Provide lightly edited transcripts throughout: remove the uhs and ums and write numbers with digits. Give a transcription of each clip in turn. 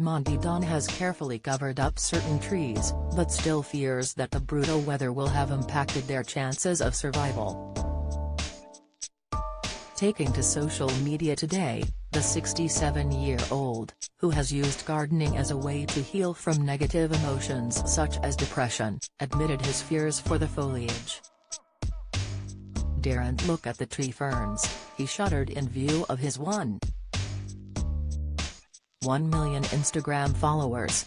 Monty Don has carefully covered up certain trees, but still fears that the brutal weather will have impacted their chances of survival. Taking to social media today, the 67-year-old, who has used gardening as a way to heal from negative emotions such as depression, admitted his fears for the foliage. "Daren't look at the tree ferns," he shuddered in view of his 1 million Instagram followers.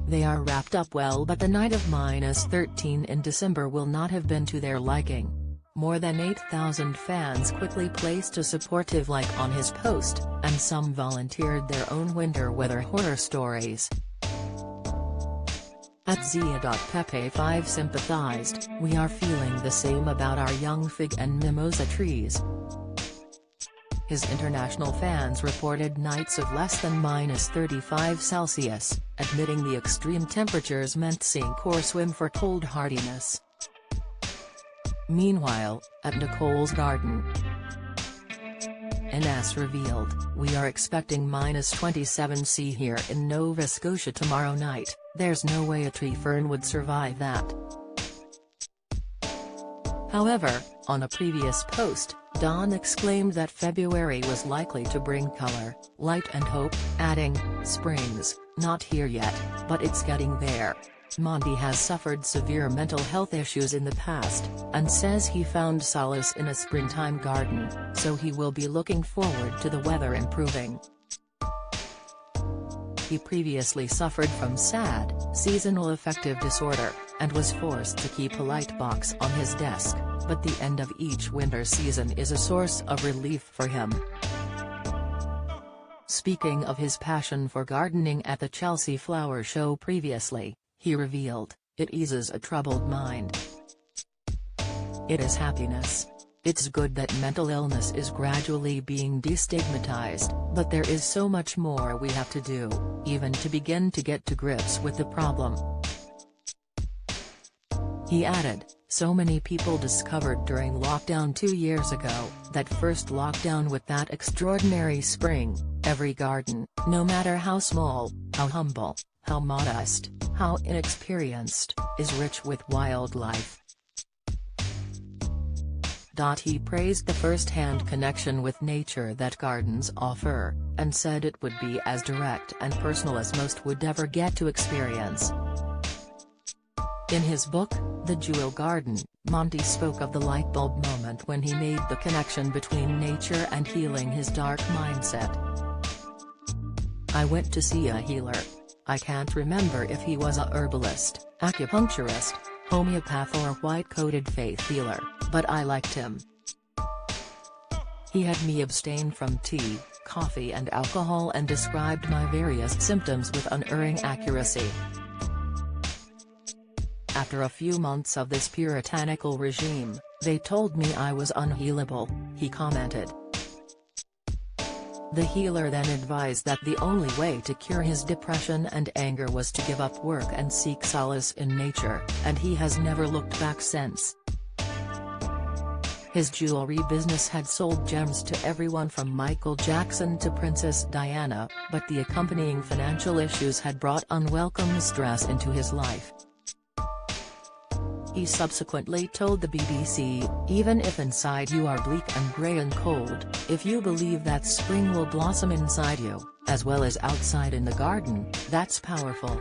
"They are wrapped up well, but the night of -13 in December will not have been to their liking." More than 8,000 fans quickly placed a supportive like on his post, and some volunteered their own winter weather horror stories. At Zia.Pepe5 sympathized, "We are feeling the same about our young fig and mimosa trees." His international fans reported nights of less than -35°C, admitting the extreme temperatures meant sink or swim for cold hardiness. Meanwhile, at Nicole's garden, NS revealed, "We are expecting -27°C here in Nova Scotia tomorrow night. There's no way a tree fern would survive that." However, on a previous post, Don exclaimed that February was likely to bring color, light and hope, adding, "Spring's not here yet, but it's getting there." Monty has suffered severe mental health issues in the past, and says he found solace in a springtime garden, so he will be looking forward to the weather improving. He previously suffered from SAD, seasonal affective disorder, and was forced to keep a light box on his desk, but the end of each winter season is a source of relief for him. Speaking of his passion for gardening at the Chelsea Flower Show previously, he revealed, "It eases a troubled mind. It is happiness. It's good that mental illness is gradually being destigmatized, but there is so much more we have to do, even to begin to get to grips with the problem." He added, "So many people discovered during lockdown 2 years ago, that first lockdown with that extraordinary spring, every garden, no matter how small, how humble, how modest, how inexperienced, is rich with wildlife." He praised the first-hand connection with nature that gardens offer, and said it would be as direct and personal as most would ever get to experience. In his book, The Jewel Garden, Monty spoke of the light bulb moment when he made the connection between nature and healing his dark mindset. "I went to see a healer. I can't remember if he was a herbalist, acupuncturist, homeopath or white-coated faith healer, but I liked him. He had me abstain from tea, coffee and alcohol and described my various symptoms with unerring accuracy. After a few months of this puritanical regime, they told me I was unhealable," he commented. The healer then advised that the only way to cure his depression and anger was to give up work and seek solace in nature, and he has never looked back since. His jewelry business had sold gems to everyone from Michael Jackson to Princess Diana, but the accompanying financial issues had brought unwelcome stress into his life. He subsequently told the BBC, "Even if inside you are bleak and grey and cold, if you believe that spring will blossom inside you, as well as outside in the garden, that's powerful."